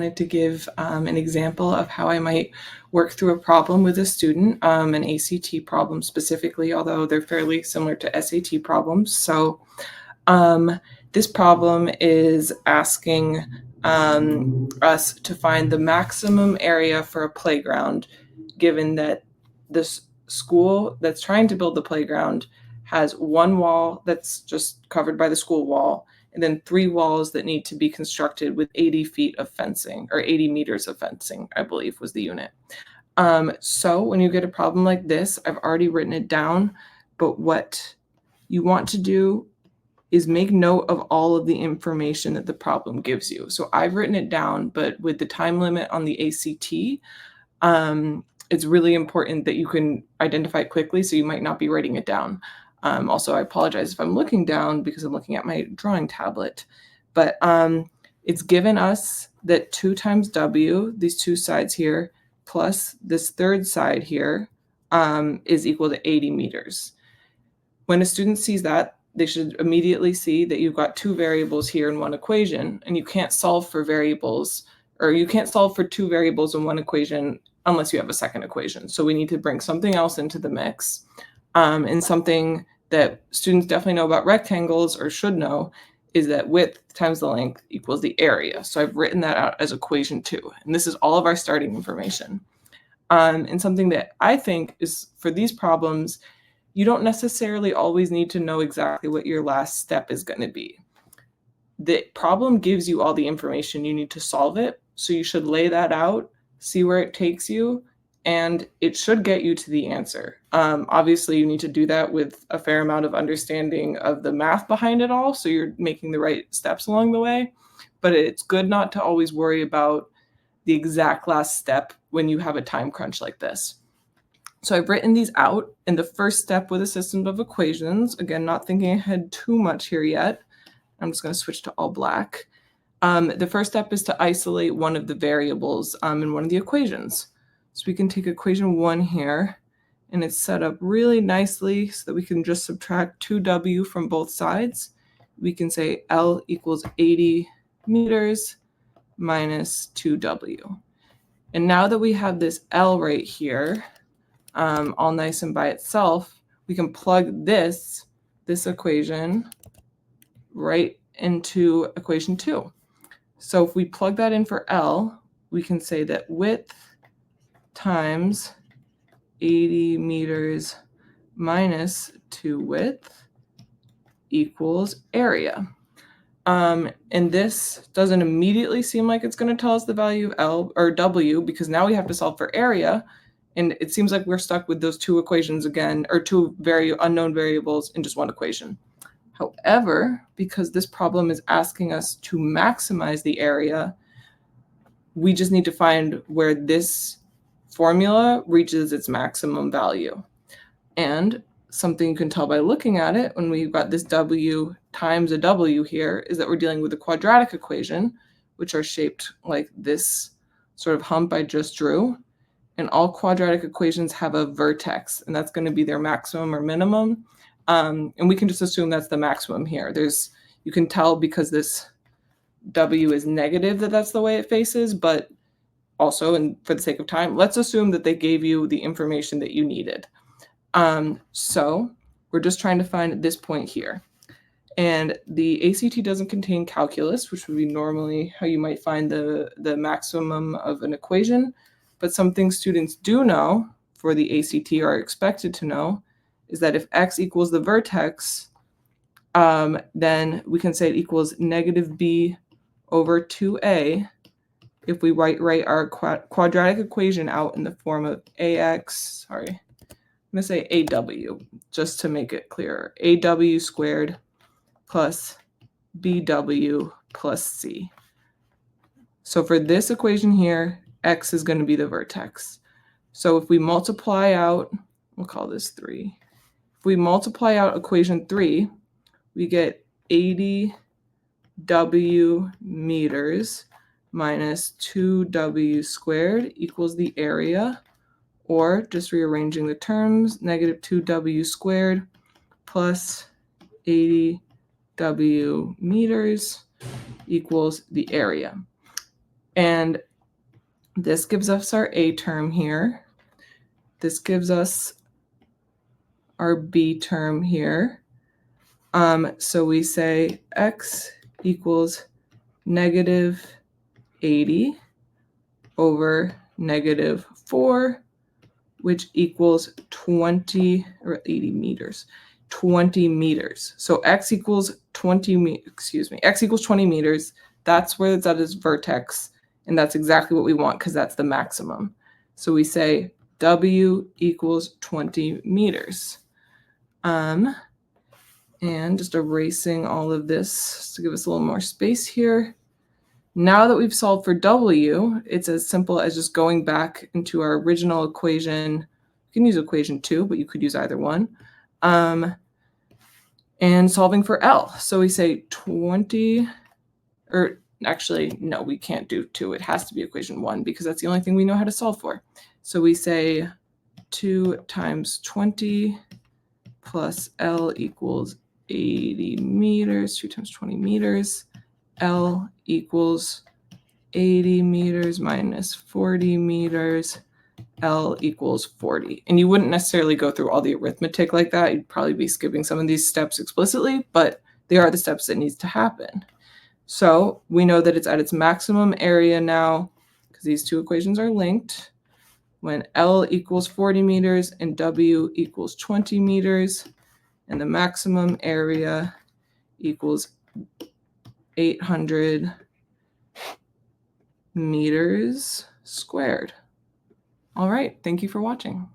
wanted to give an example of how I might work through a problem with a student, an ACT problem specifically, although they're fairly similar to SAT problems. So this problem is asking us to find the maximum area for a playground, given that this school that's trying to build the playground has one wall that's just covered by the school wall, and then 3 walls that need to be constructed with 80 feet of fencing, or 80 meters of fencing, I believe was the unit. So when you get a problem like this, I've already written it down, but what you want to do is make note of all of the information that the problem gives you. So I've written it down, but with the time limit on the ACT, it's really important that you can identify it quickly, so you might not be writing it down. Also, I apologize if I'm looking down because I'm looking at my drawing tablet. But it's given us that 2 times W, these 2 sides here, plus this 3rd side here, is equal to 80 meters. When a student sees that, they should immediately see that you've got 2 variables here in one equation, and you can't solve for variables, or you can't solve for 2 variables in one equation unless you have a second equation. So we need to bring something else into the mix. And something that students definitely know about rectangles, or should know, is that width times the length equals the area. So I've written that out as equation 2. And this is all of our starting information. And something that I think is, for these problems, you don't necessarily always need to know exactly what your last step is going to be. The problem gives you all the information you need to solve it. So you should lay that out, see where it takes you, and it should get you to the answer. Obviously, you need to do that with a fair amount of understanding of the math behind it all, so you're making the right steps along the way. But it's good not to always worry about the exact last step when you have a time crunch like this. So I've written these out in the first step with a system of equations. Again, not thinking ahead too much here yet. I'm just going to switch to all black. The first step is to isolate one of the variables in one of the equations. So we can take equation 1 here, and it's set up really nicely so that we can just subtract 2W from both sides. We can say L equals 80 meters minus 2W. And now that we have this L right here, all nice and by itself, we can plug this equation right into equation 2. So if we plug that in for L, we can say that width times 80 meters minus 2 width equals area. And this doesn't immediately seem like it's going to tell us the value of L or W, because now we have to solve for area. And it seems like we're stuck with those 2 equations again, or 2 very unknown variables in just one equation. However, because this problem is asking us to maximize the area, we just need to find where this formula reaches its maximum value. And something you can tell by looking at it when we've got this W times a W here is that we're dealing with a quadratic equation, which are shaped like this sort of hump I just drew. And all quadratic equations have a vertex, and that's going to be their maximum or minimum. And we can just assume that's the maximum here. You can tell because this W is negative that that's the way it faces, but also, and for the sake of time, let's assume that they gave you the information that you needed. So we're just trying to find this point here. And the ACT doesn't contain calculus, which would be normally how you might find the maximum of an equation. But something students do know for the ACT, or are expected to know, is that if x equals the vertex, then we can say it equals negative b over 2a if we write our quadratic equation out in the form of ax, I'm going to say aw, just to make it clearer, aw squared plus bw plus c. So for this equation here, x is going to be the vertex. So if we multiply out, we'll call this 3. If we multiply out equation 3, we get 80 W meters minus 2W squared equals the area, or just rearranging the terms, negative 2W squared plus 80 80 W meters equals the area. And this gives us our A term here. This gives us our B term here. So we say x equals negative 80 over negative 4, which equals 20, or 80 meters, 20 meters. So x equals 20 meters. That's where it's at its vertex, and that's exactly what we want because that's the maximum. So we say W equals 20 meters. And just erasing all of this to give us a little more space here. Now that we've solved for W, it's as simple as just going back into our original equation. You can use equation 2, but you could use either one. And solving for L. So we say 20, or actually, no, we can't do 2. It has to be equation 1 because that's the only thing we know how to solve for. So we say 2 times 20 plus L equals 80 meters, 2 times 20 meters. L equals 80 meters minus 40 meters. L equals 40. And you wouldn't necessarily go through all the arithmetic like that. You'd probably be skipping some of these steps explicitly, but they are the steps that needs to happen. So we know that it's at its maximum area now because these two equations are linked when L equals 40 meters and W equals 20 meters, and the maximum area equals 800 meters squared. All right, thank you for watching.